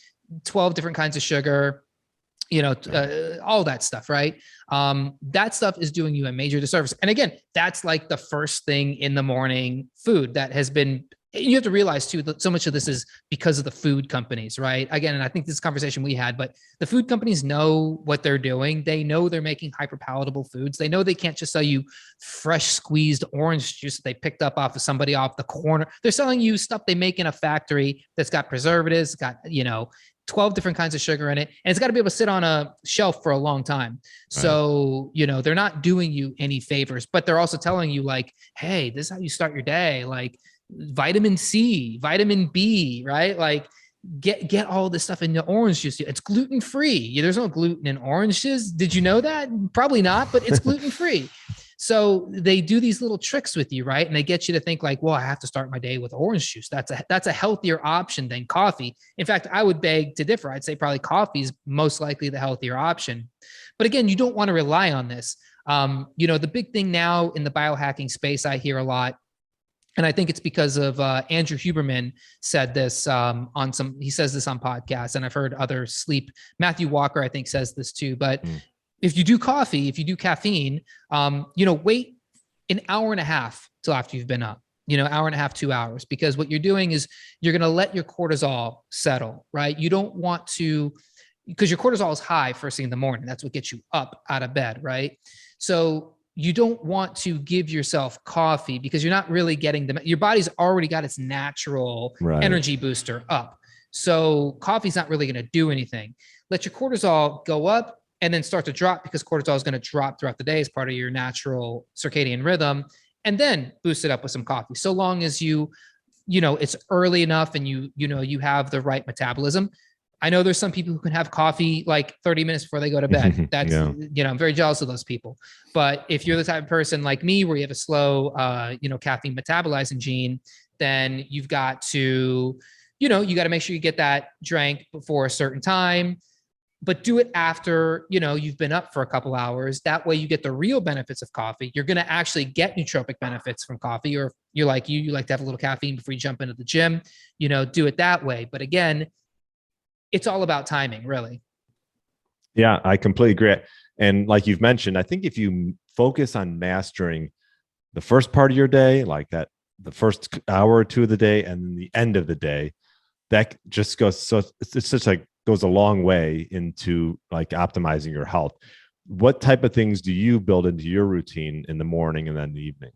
12 different kinds of sugar, all that stuff, right? That stuff is doing you a major disservice. And again, that's like the first thing in the morning food that has been, you have to realize too, that so much of this is because of the food companies, right? Again, and I think this conversation we had, but the food companies know what they're doing. They know they're making hyper palatable foods. They know they can't just sell you fresh squeezed orange juice that they picked up off of somebody off the corner. They're selling you stuff they make in a factory that's got preservatives, got, 12 different kinds of sugar in it. And it's got to be able to sit on a shelf for a long time. Right. So, they're not doing you any favors, but they're also telling you like, hey, this is how you start your day. Like vitamin C, vitamin B, right? Like get all this stuff in the orange juice. It's gluten-free. There's no gluten in oranges. Did you know that? Probably not, but it's gluten-free. So they do these little tricks with you, right? And they get you to think like, well, I have to start my day with orange juice. That's a healthier option than coffee. In fact, I would beg to differ. I'd say probably coffee is most likely the healthier option. But again, you don't want to rely on this. The big thing now in the biohacking space, I hear a lot, and I think it's because of Andrew Huberman said this he says this on podcasts, and I've heard other Matthew Walker, I think, says this too, but if you do caffeine, wait an hour and a half till after you've been up, hour and a half, 2 hours, because what you're doing is you're going to let your cortisol settle, right? You don't want to, because your cortisol is high first thing in the morning. That's what gets you up out of bed, right? So you don't want to give yourself coffee because you're not really getting your body's already got its natural energy booster up. So coffee's not really going to do anything. Let your cortisol go up and then start to drop, because cortisol is going to drop throughout the day as part of your natural circadian rhythm, and then boost it up with some coffee. So long as it's early enough and you have the right metabolism. I know there's some people who can have coffee like 30 minutes before they go to bed. That's, I'm very jealous of those people. But if you're the type of person like me, where you have a slow, caffeine metabolizing gene, then you've got to, you got to make sure you get that drank before a certain time. but do it after, you've been up for a couple hours. That way you get the real benefits of coffee. You're going to actually get nootropic benefits from coffee, or you're like you like to have a little caffeine before you jump into the gym, do it that way. But again, it's all about timing, really. Yeah, I completely agree. And like you've mentioned, I think if you focus on mastering the first part of your day, like that, the first hour or two of the day, and then the end of the day, that just goes, so it's just like goes a long way into like optimizing your health. What type of things do you build into your routine in the morning and then the evening?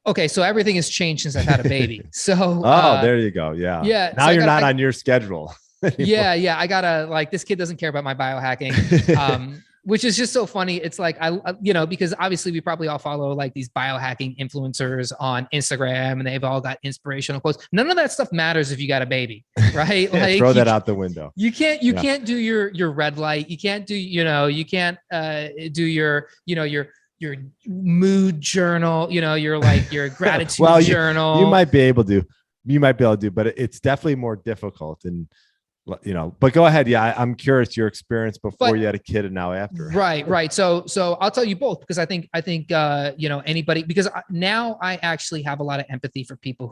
Okay, so everything has changed since I've had a baby. So there you go. Yeah. Yeah. Now so you're not on your schedule. Yeah. I gotta, like, this kid doesn't care about my biohacking. Which is just so funny. It's like, because obviously we probably all follow like these biohacking influencers on Instagram, and they've all got inspirational quotes. None of that stuff matters if you got a baby, right? Yeah, like, throw that out the window. You can't do your red light. You can't do, you can't do your mood journal, your gratitude journal. You might be able to, but it's definitely more difficult. And but go ahead. Yeah, I'm curious your experience before you had a kid and now after. Right. So I'll tell you both, because I think anybody, because now I actually have a lot of empathy for people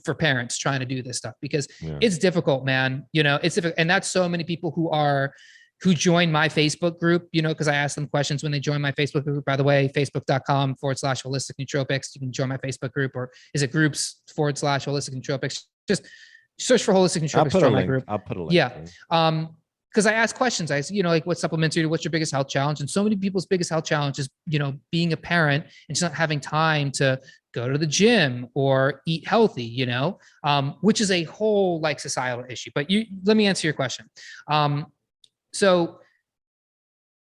for parents trying to do this stuff, because it's difficult, man. It's difficult, and that's so many people who join my Facebook group, because I ask them questions when they join my Facebook group. By the way, facebook.com/holistic nootropics. You can join my Facebook group, or is it groups/holistic nootropics? Just search for holistic nootropics, join my group. I'll put a link. Yeah. Because I ask questions. I say, like, what supplements are you? What's your biggest health challenge? And so many people's biggest health challenge is, being a parent and just not having time to go to the gym or eat healthy, which is a whole like societal issue. But let me answer your question. So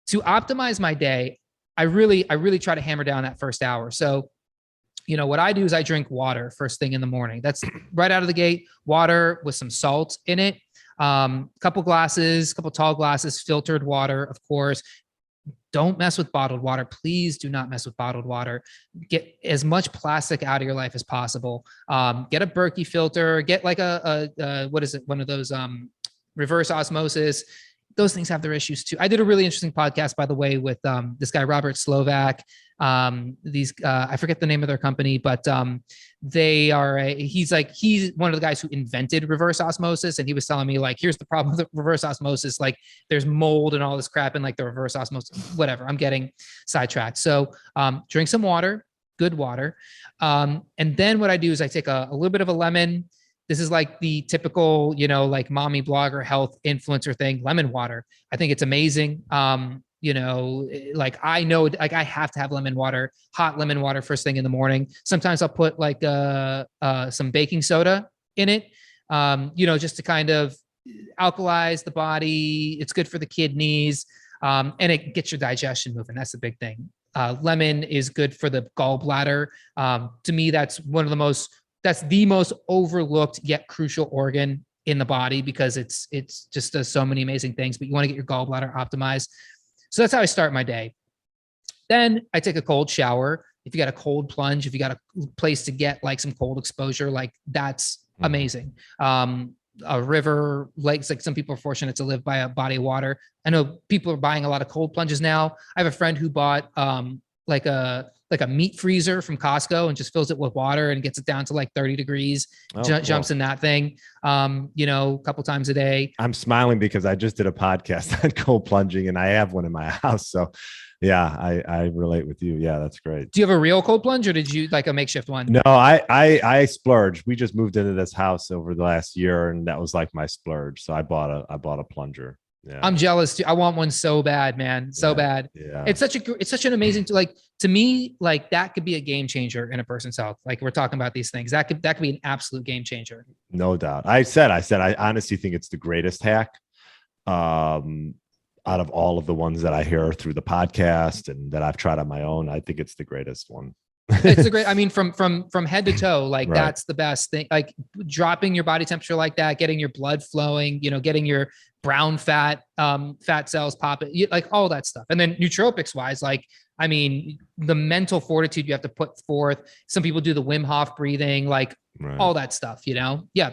to optimize my day, I really try to hammer down that first hour. So, what I do is I drink water first thing in the morning. That's right out of the gate, water with some salt in it. Couple tall glasses, filtered water, of course. Don't mess with bottled water. Please do not mess with bottled water. Get as much plastic out of your life as possible. Get a Berkey filter, get like what is it? One of those reverse osmosis. Those things have their issues too. I did a really interesting podcast, by the way, with this guy, Robert Slovak. I forget the name of their company, but he's one of the guys who invented reverse osmosis. And he was telling me, like, here's the problem with reverse osmosis. Like, there's mold and all this crap in like the reverse osmosis, whatever. I'm getting sidetracked. So drink some water, good water. And then what I do is I take a little bit of a lemon. This is like the typical, like mommy blogger health influencer thing, lemon water. I think it's amazing. Like I know, like I have to have lemon water, hot lemon water first thing in the morning. Sometimes I'll put like some baking soda in it, just to kind of alkalize the body. It's good for the kidneys, and it gets your digestion moving. That's the big thing. Lemon is good for the gallbladder. To me, that's the most overlooked yet crucial organ in the body, because it's just does so many amazing things, but you want to get your gallbladder optimized. So that's how I start my day. Then I take a cold shower. If you got a cold plunge, if you got a place to get like some cold exposure, like that's amazing. A river, lakes, like some people are fortunate to live by a body of water. I know people are buying a lot of cold plunges now. I have a friend who bought like a meat freezer from Costco and just fills it with water and gets it down to like 30 degrees, jumps in that thing, a couple times a day. I'm smiling because I just did a podcast on cold plunging and I have one in my house. So yeah, I relate with you. Yeah, that's great. Do you have a real cold plunge, or did you like a makeshift one? No, I splurged. We just moved into this house over the last year, and that was like my splurge. So I bought a plunger. Yeah. I'm jealous too. I want one so bad, man. So bad. Yeah. It's such an amazing, to me, like that could be a game changer in a person's health. Like we're talking about these things, that could be an absolute game changer. No doubt. I honestly think it's the greatest hack. Out of all of the ones that I hear through the podcast and that I've tried on my own, I think it's the greatest one. It's a great, I mean, from head to toe, like Right. That's the best thing. Like dropping your body temperature like that, getting your blood flowing, getting your brown fat cells popping, like all that stuff. And then nootropics wise, like, I mean, the mental fortitude you have to put forth. Some people do the Wim Hof breathing, like Right. all that stuff, Yeah.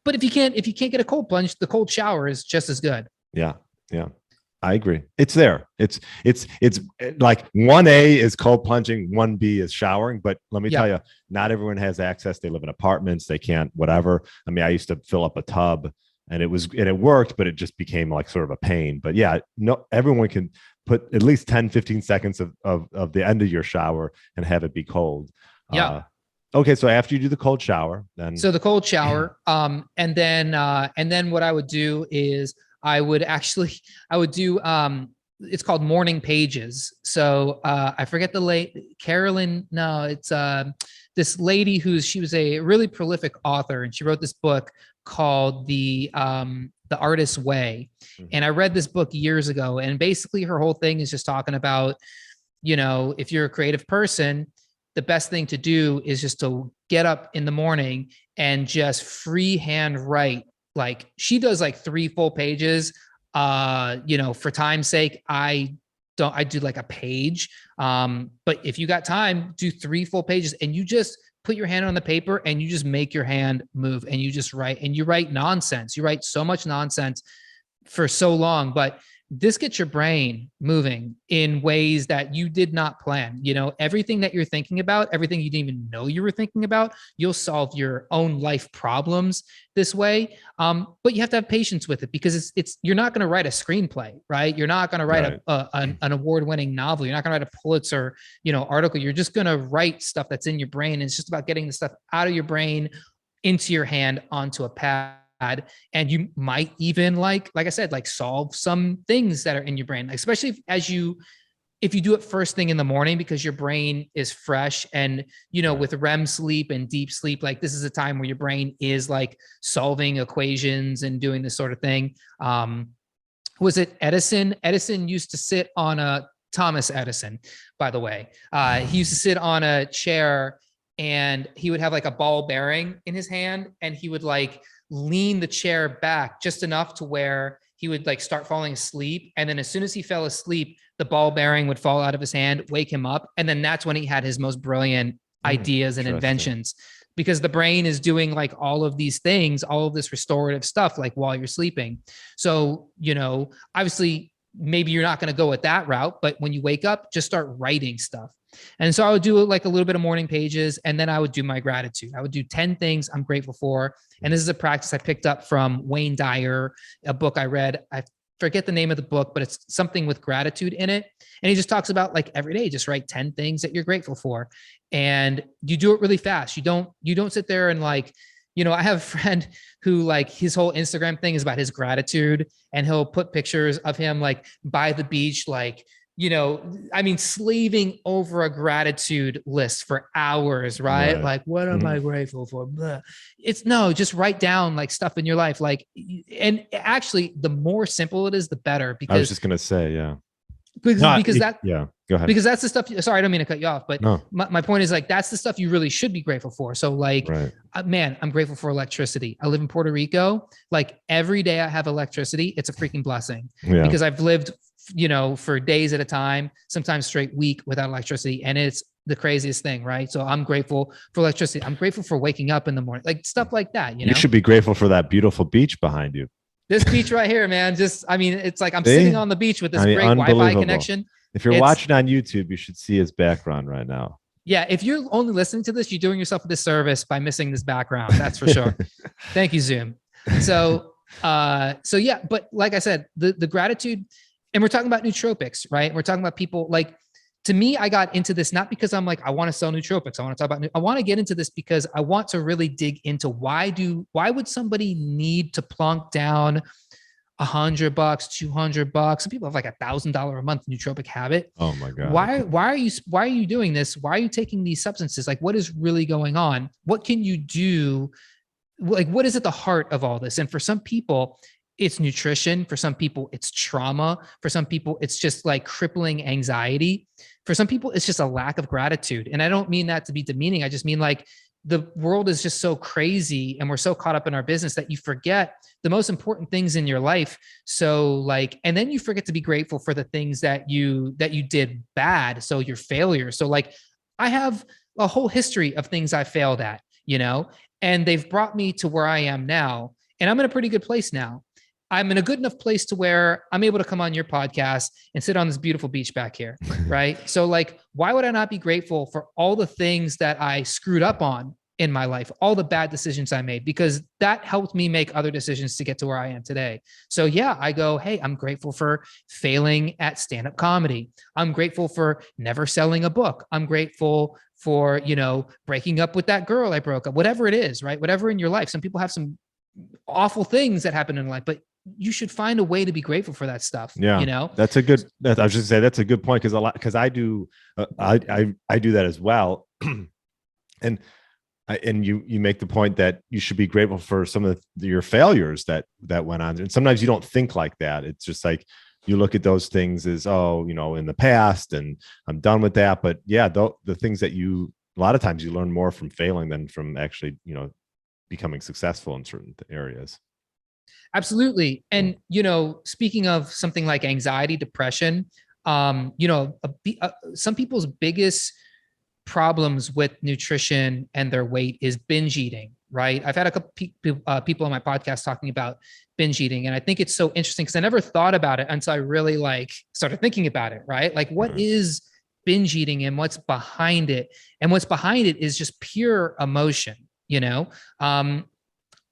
But if you can't get a cold plunge, the cold shower is just as good. Yeah. Yeah. I agree. It's there. It's like 1A is cold plunging, 1B is showering. But let me tell you, not everyone has access. They live in apartments. They can't, whatever. I mean, I used to fill up a tub and it worked, but it just became like sort of a pain. But yeah, no, everyone can put at least 10, 15 seconds of the end of your shower and have it be cold. Yeah. Okay. So after you do the cold shower, then. So the cold shower, and then what I would do is I would do, it's called morning pages. So I forget the late Carolyn. No, it's this lady she was a really prolific author, and she wrote this book called The Artist's Way. And I read this book years ago, and basically her whole thing is just talking about, if you're a creative person, the best thing to do is just to get up in the morning and just freehand write. Like she does like 3 full pages. For time's sake, I do like a page. But if you got time, do 3 full pages, and you just put your hand on the paper and you just make your hand move, and you just write, and you write nonsense. You write so much nonsense for so long, but this gets your brain moving in ways that you did not plan. Everything that you're thinking about, everything you didn't even know you were thinking about, you'll solve your own life problems this way. But you have to have patience with it, because you're not going to write a screenplay, right? You're not going to write an award-winning novel. You're not going to write a Pulitzer, article. You're just going to write stuff that's in your brain. And it's just about getting the stuff out of your brain into your hand onto a pad. And you might even like I said, like solve some things that are in your brain, especially if you do it first thing in the morning, because your brain is fresh. And, with REM sleep and deep sleep, like this is a time where your brain is like solving equations and doing this sort of thing. Was it Edison? Edison used to sit on Thomas Edison, by the way. He used to sit on a chair, and he would have like a ball bearing in his hand, and he would like lean the chair back just enough to where he would like start falling asleep. And then as soon as he fell asleep, the ball bearing would fall out of his hand, wake him up. And then that's when he had his most brilliant ideas and inventions, because the brain is doing like all of these things, all of this restorative stuff, like while you're sleeping. So, obviously maybe you're not going to go with that route, but when you wake up, just start writing stuff. And so I would do like a little bit of morning pages, and then I would do my gratitude. I would do 10 things I'm grateful for. And this is a practice I picked up from Wayne Dyer, a book I read. I forget the name of the book, but it's something with gratitude in it. And he just talks about like every day, just write 10 things that you're grateful for. And you do it really fast. You don't sit there and like, I have a friend who like his whole Instagram thing is about his gratitude, and he'll put pictures of him like by the beach, like, slaving over a gratitude list for hours, right? Like, what am I grateful for? Blah. Just write down like stuff in your life. Like, and actually the more simple it is, the better. Because I was just going to say, yeah. Go ahead. Because that's the stuff. Sorry, I don't mean to cut you off, but my point is like, that's the stuff you really should be grateful for. So like, man, I'm grateful for electricity. I live in Puerto Rico. Like every day I have electricity, it's a freaking blessing because I've lived, for days at a time, sometimes straight week without electricity. And it's the craziest thing, right? So I'm grateful for electricity. I'm grateful for waking up in the morning, like stuff like that. You should be grateful for that beautiful beach behind you. This beach right here, man. It's like I'm sitting on the beach with this great Wi-Fi connection. If you're watching on YouTube, you should see his background right now. Yeah. If you're only listening to this, you're doing yourself a disservice by missing this background. That's for sure. Thank you, Zoom. So yeah, but like I said, the gratitude, and we're talking about nootropics, right? We're talking about people like, to me, I got into this not because I'm like, I want to sell nootropics. I want to get into this because I want to really dig into why would somebody need to plunk down $100, $200? Some people have like $1,000 a month nootropic habit. Oh my God. Why are you doing this? Why are you taking these substances? Like, what is really going on? What can you do? Like, what is at the heart of all this? And for some people, it's nutrition. For some people, it's trauma. For some people, it's just like crippling anxiety. For some people, it's just a lack of gratitude. And I don't mean that to be demeaning. I just mean like the world is just so crazy and we're so caught up in our business that you forget the most important things in your life. So like, and then you forget to be grateful for the things that you did bad. So your failures. So like, I have a whole history of things I failed at. and they've brought me to where I am now. And I'm in a pretty good place now. I'm in a good enough place to where I'm able to come on your podcast and sit on this beautiful beach back here. Right. So like, why would I not be grateful for all the things that I screwed up on in my life, all the bad decisions I made, because that helped me make other decisions to get to where I am today. So yeah, I go, hey, I'm grateful for failing at stand-up comedy. I'm grateful for never selling a book. I'm grateful for, breaking up with that girl I broke up, whatever it is, right? Whatever in your life. Some people have some awful things that happen in life, but you should find a way to be grateful for that stuff. Yeah, that's a good. I was just say that's a good point, because I do, I do that as well, and you make the point that you should be grateful for some of your failures that went on, and sometimes you don't think like that. It's just like you look at those things as, in the past, and I'm done with that. But yeah, the things that a lot of times you learn more from failing than from actually becoming successful in certain areas. Absolutely. And, speaking of something like anxiety, depression, some people's biggest problems with nutrition and their weight is binge eating, right? I've had a couple people on my podcast talking about binge eating. And I think it's so interesting because I never thought about it until I really started thinking about it, right? Like, what is binge eating and what's behind it? And what's behind it is just pure emotion,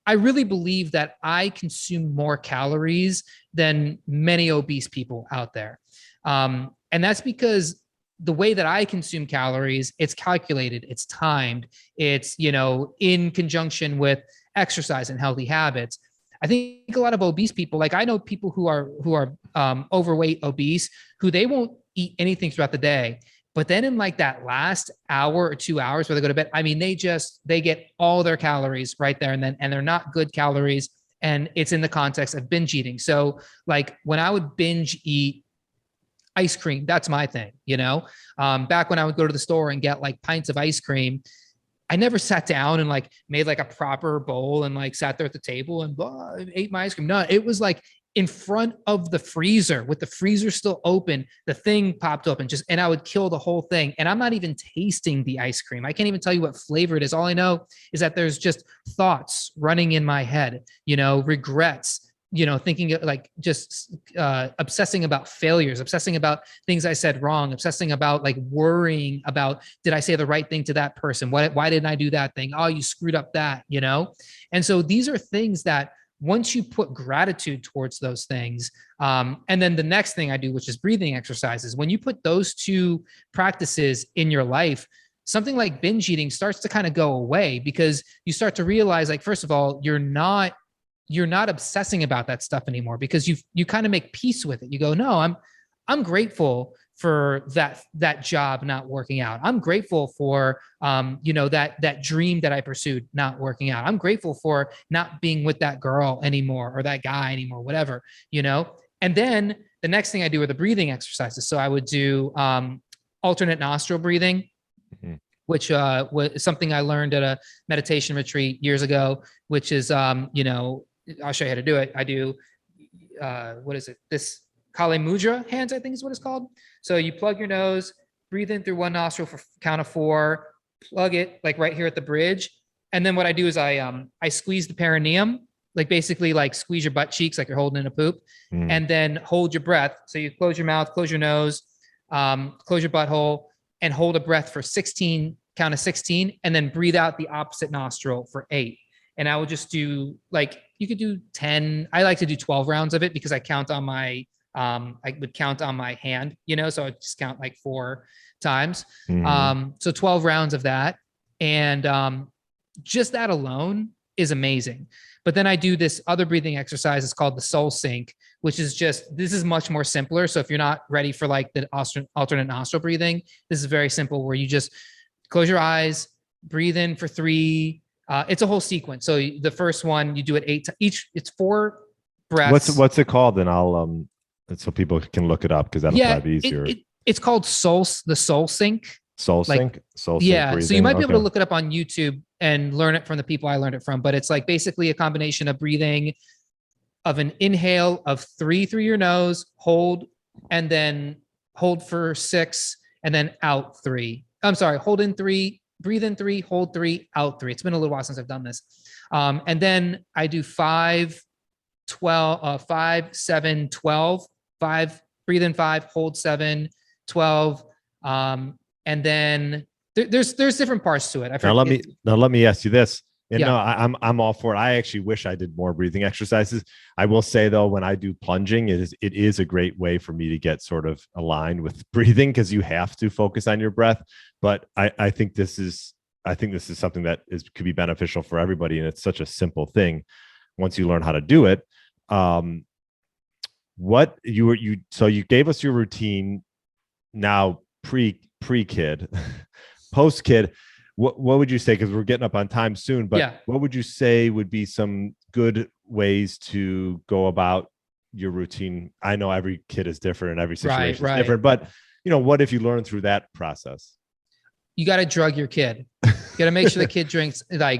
I really believe that I consume more calories than many obese people out there. And that's because the way that I consume calories, it's calculated, it's timed, it's, in conjunction with exercise and healthy habits. I think a lot of obese people, like I know people who are overweight, obese, who they won't eat anything throughout the day. But then in like that last hour or 2 hours where they go to bed, I mean, they get all their calories right there. And they're not good calories. And it's in the context of binge eating. So like when I would binge eat ice cream, that's my thing, back when I would go to the store and get like pints of ice cream, I never sat down and like made like a proper bowl and like sat there at the table and ate my ice cream. No, it was like in front of the freezer with the freezer still open, the thing popped open and I would kill the whole thing. And I'm not even tasting the ice cream. I can't even tell you what flavor it is. All I know is that there's just thoughts running in my head, regrets, thinking like just obsessing about failures, obsessing about things I said wrong, obsessing about like worrying about, did I say the right thing to that person? Why didn't I do that thing? Oh, you screwed up that, And so these are things that once you put gratitude towards those things, and then the next thing I do, which is breathing exercises, when you put those two practices in your life, something like binge eating starts to kind of go away, because you start to realize, like, first of all, you're not obsessing about that stuff anymore, because you kind of make peace with it. You go, no, I'm grateful for that job not working out. I'm grateful for that dream that I pursued not working out. I'm grateful for not being with that girl anymore or that guy anymore, whatever, And then the next thing I do are the breathing exercises. So I would do alternate nostril breathing, which was something I learned at a meditation retreat years ago, which is I'll show you how to do it. I do what is it? This Kali Mudra hands, I think is what it's called. So you plug your nose, breathe in through one nostril for count of 4, plug it like right here at the bridge. And then what I do is I squeeze the perineum, like basically like squeeze your butt cheeks, like you're holding in a poop, and then hold your breath. So you close your mouth, close your nose, close your butthole, and hold a breath for 16, count of 16, and then breathe out the opposite nostril for 8. And I would just do you could do 10. I like to do 12 rounds of it because I count on my I would count on my hand, so I just count like 4 times. So 12 rounds of that. And just that alone is amazing. But then I do this other breathing exercise. It's called the soul sync, which is this is much more simpler. So if you're not ready for like the alternate nostril breathing, this is very simple, where you just close your eyes, breathe in for 3. It's a whole sequence. So the first one, you do it 8 each. It's 4 breaths. What's it called? And I'll so people can look it up, because that'll probably be easier. It's called the soul sync. Soul sync. Yeah. Breathing. So you might be able to look it up on YouTube and learn it from the people I learned it from. But it's like basically a combination of breathing, of an inhale of 3 through your nose, hold, and then hold for 6, and then out 3. I'm sorry, hold in 3, breathe in 3, hold 3, out 3. It's been a little while since I've done this. And then I do 5, 12, 5, 7, 12, 5, breathe in 5, hold 7, 12. And then there's different parts to it. Now let me ask you this. And Yeah. no, I'm all for it. I actually wish I did more breathing exercises. I will say though, when I do plunging, it is a great way for me to get sort of aligned with breathing, because you have to focus on your breath. But I think this is something that could be beneficial for everybody, and it's such a simple thing once you learn how to do it. So you gave us your routine now pre-kid, post-kid. What would you say? Because we're getting up on time soon, but what would you say would be some good ways to go about your routine? I know every kid is different and every situation is different, but what if you learn through that process? You got to drug your kid. You got to make sure the kid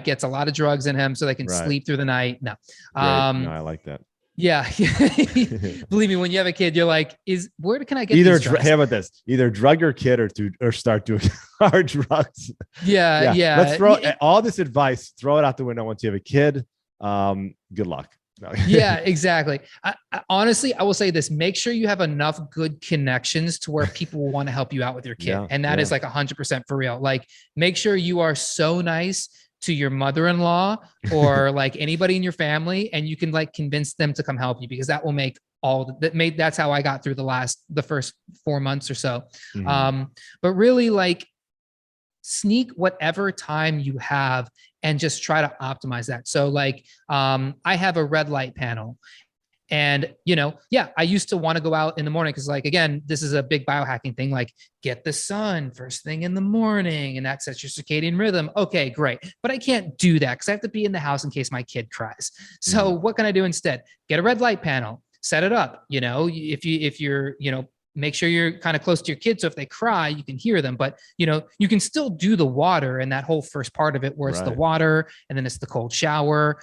gets a lot of drugs in him so they can sleep through the night. No, no, I like that. Yeah. Believe me, when you have a kid, you're like, where can I get either these drugs? How about this? Either drug your kid or start doing hard drugs. Yeah. Let's throw all this advice, throw it out the window once you have a kid. Good luck. No. Yeah, exactly. Honestly, I will say this: make sure you have enough good connections to where people will want to help you out with your kid. And that is like 100% for real. Like, make sure you are so nice to your mother-in-law or like anybody in your family, and you can like convince them to come help you, because that will make that's how I got through the first 4 months or so. Mm-hmm. But really, like, sneak whatever time you have and just try to optimize that. So like, I have a red light panel, and, I used to want to go out in the morning, because like, again, this is a big biohacking thing, like get the sun first thing in the morning, and that sets your circadian rhythm. Okay, great. But I can't do that because I have to be in the house in case my kid cries. So what can I do instead? Get a red light panel, set it up. If you're, make sure you're kind of close to your kids, so if they cry, you can hear them. But you can still do the water and that whole first part of it, where it's the water and then it's the cold shower.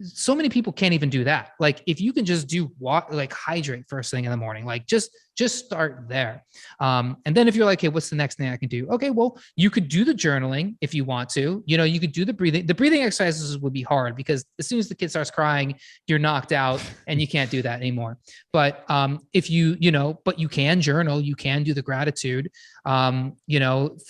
So many people can't even do that. Like, if you can just do like hydrate first thing in the morning, like just start there. And then if you're like, hey, what's the next thing I can do? Okay, well, you could do the journaling if you want to. You could do the breathing. The breathing exercises would be hard, because as soon as the kid starts crying, you're knocked out and you can't do that anymore. But if but you can journal, you can do the gratitude. For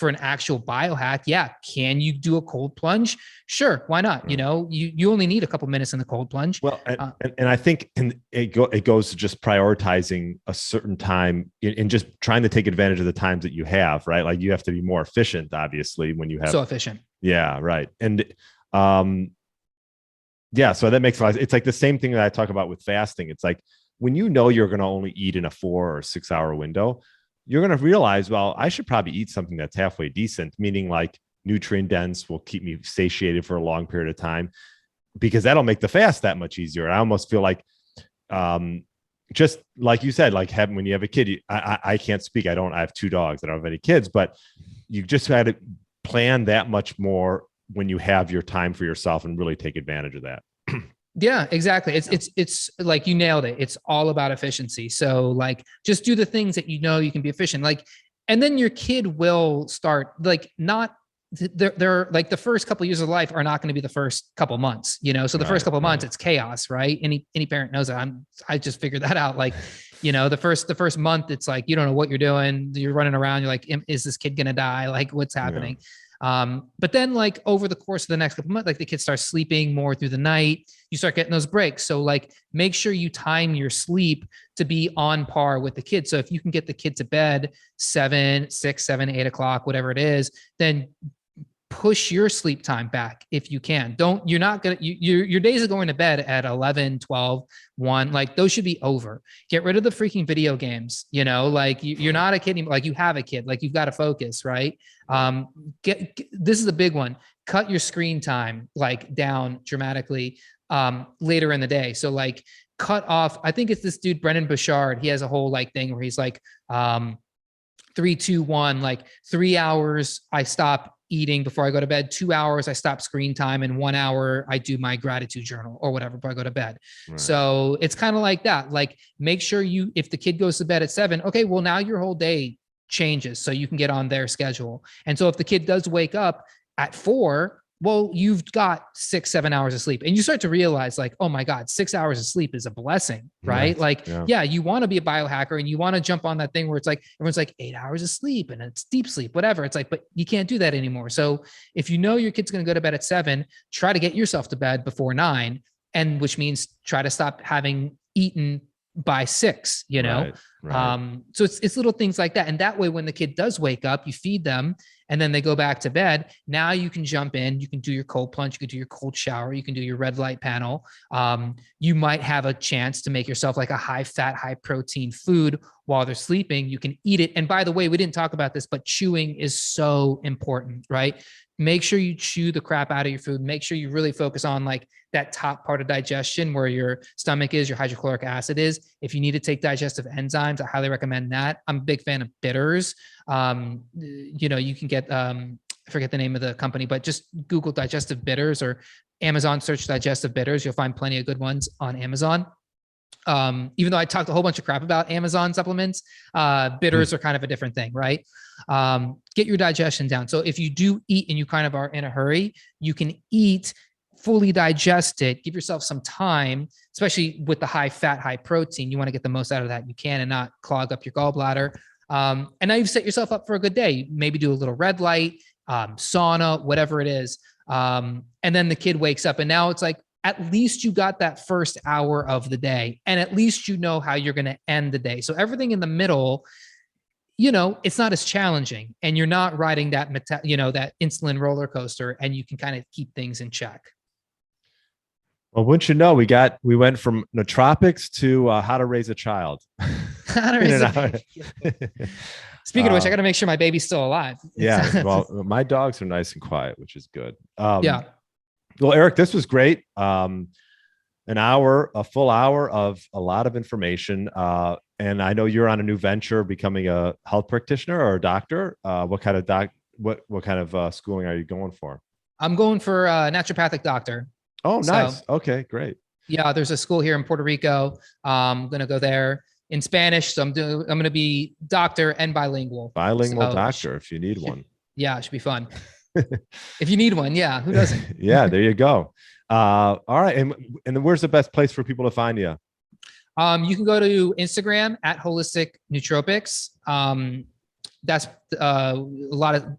an actual biohack, can you do a cold plunge? Sure, why not? You only need a couple minutes in the cold plunge. Well, and I think it goes to just prioritizing a certain time and just trying to take advantage of the times that you have, right? Like, you have to be more efficient, obviously, when you have so efficient. Yeah, right. And so that makes a lot. It's like the same thing that I talk about with fasting. It's like, when you're going to only eat in a 4 or 6 hour window, you're going to realize, well, I should probably eat something that's halfway decent, meaning like nutrient dense, will keep me satiated for a long period of time, because that'll make the fast that much easier. I almost feel like, just like you said, like when you have a kid, I can't speak. I have 2 dogs. I don't have any kids, but you just got to plan that much more when you have your time for yourself and really take advantage of that. Yeah, exactly. It's like, you nailed it. It's all about efficiency. So like, just do the things that you can be efficient. Like, and then your kid will start, like, not they're like, the first couple of years of life are not going to be the first couple months, so the first couple of months, it's chaos, right? Any parent knows that. I just figured that out. Like, the first month, it's like, you don't know what you're doing. You're running around. You're like, is this kid going to die? Like, what's happening? But then, like, over the course of the next couple of months, like, the kid starts sleeping more through the night. You start getting those breaks. So like, make sure you time your sleep to be on par with the kid. So if you can get the kid to bed 7, 6, 7, 8 o'clock, whatever it is, then push your sleep time back if you can. Your days of going to bed at 11, 12, 1, like, those should be over. Get rid of the freaking video games, like, you're not a kid anymore. Like, you have a kid, like, you've got to focus, right? This is a big one. Cut your screen time, like, down dramatically later in the day. So like, cut off, I think it's this dude, Brennan Bouchard. He has a whole like thing where he's like, 3, 2, 1, like 3 hours I stop eating before I go to bed, 2 hours I stop screen time, and 1 hour I do my gratitude journal or whatever before I go to bed. Right. So it's kind of like that. Like, make sure if the kid goes to bed at 7, okay, well, now your whole day changes so you can get on their schedule. And so if the kid does wake up at 4, well, you've got 6-7 hours of sleep, and you start to realize like, oh my God, 6 hours of sleep is a blessing, right? Yeah, you want to be a biohacker and you want to jump on that thing where it's like, everyone's like 8 hours of sleep and it's deep sleep, whatever. It's like, but you can't do that anymore. So if you know your kid's going to go to bed at 7, try to get yourself to bed before 9, and which means try to stop having eaten by 6, you know? Right. So it's little things like that. And that way, when the kid does wake up, you feed them and then they go back to bed. Now you can jump in, you can do your cold plunge, you can do your cold shower, you can do your red light panel. You might have a chance to make yourself like a high fat, high protein food while they're sleeping. You can eat it. And by the way, we didn't talk about this, but chewing is so important, right? Make sure you chew the crap out of your food. Make sure you really focus on like that top part of digestion where your stomach is, your hydrochloric acid is. If you need to take digestive enzymes, I highly recommend that. I'm a big fan of bitters. You know, you can get, I forget the name of the company, but just Google digestive bitters or Amazon search digestive bitters. You'll find plenty of good ones on Amazon. Even though I talked a whole bunch of crap about Amazon supplements, bitters are kind of a different thing, right? Get your digestion down. So if you do eat and you kind of are in a hurry, you can eat, fully digest it, give yourself some time, especially with the high fat, high protein. You want to get the most out of that you can and not clog up your gallbladder. And now you've set yourself up for a good day. Maybe do a little red light, sauna, whatever it is. And then the kid wakes up and now it's like, at least you got that first hour of the day, and at least you know how you're going to end the day. So everything in the middle, you know, it's not as challenging, and you're not riding that, that insulin roller coaster, and you can kind of keep things in check. Well, wouldn't you know, we went from nootropics to how to raise a child. Speaking of which, I got to make sure my baby's still alive. Yeah. Well, my dogs are nice and quiet, which is good. Yeah. Well, Erik, this was great. A full hour of a lot of information. And I know you're on a new venture, becoming a health practitioner or a doctor. What kind of schooling are you going for? I'm going for a naturopathic doctor. Oh, nice. So, okay, great. Yeah, there's a school here in Puerto Rico. I'm going to go there in Spanish. So I'm going to be doctor and bilingual. Bilingual doctor, if you need one. Yeah, it should be fun. If you need one, yeah, who doesn't? Yeah, there you go. All right, and then where's the best place for people to find you? You can go to Instagram at Holistic Nootropics. That's a lot of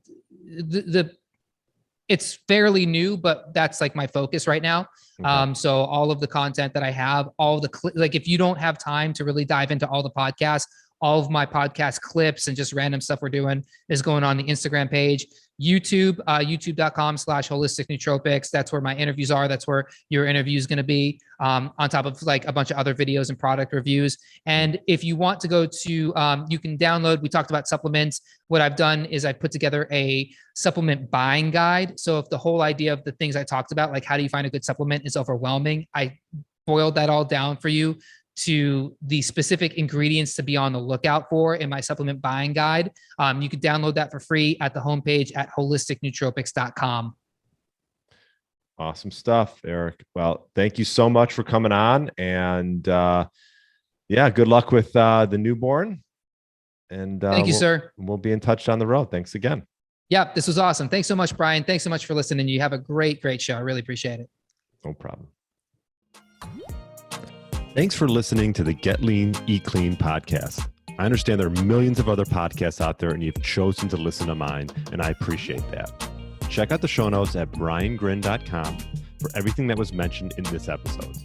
it's fairly new, but that's like my focus right now. Okay. So all of the content that I have, like if you don't have time to really dive into all the podcasts, all of my podcast clips and just random stuff we're doing is going on the Instagram page. YouTube, youtube.com/holistic nootropics. That's where my interviews are. That's where your interview is going to be, on top of like a bunch of other videos and product reviews. And if you want to go to, you can download, we talked about supplements. What I've done is I put together a supplement buying guide. So if the whole idea of the things I talked about, like how do you find a good supplement, is overwhelming, I boiled that all down for you to the specific ingredients to be on the lookout for in my supplement buying guide. You can download that for free at the homepage at holisticnootropics.com. Awesome stuff, Erik. Well, thank you so much for coming on, and yeah, good luck with the newborn. And thank you, sir. We'll be in touch down the road. Thanks again. Yeah, this was awesome. Thanks so much, Brian. Thanks so much for listening. You have a great show. I really appreciate it. No problem. Thanks for listening to the Get Lean, Eat Clean podcast. I understand there are millions of other podcasts out there, and you've chosen to listen to mine, and I appreciate that. Check out the show notes at briangryn.com for everything that was mentioned in this episode.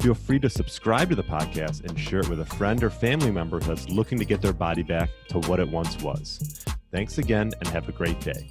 Feel free to subscribe to the podcast and share it with a friend or family member that's looking to get their body back to what it once was. Thanks again, and have a great day.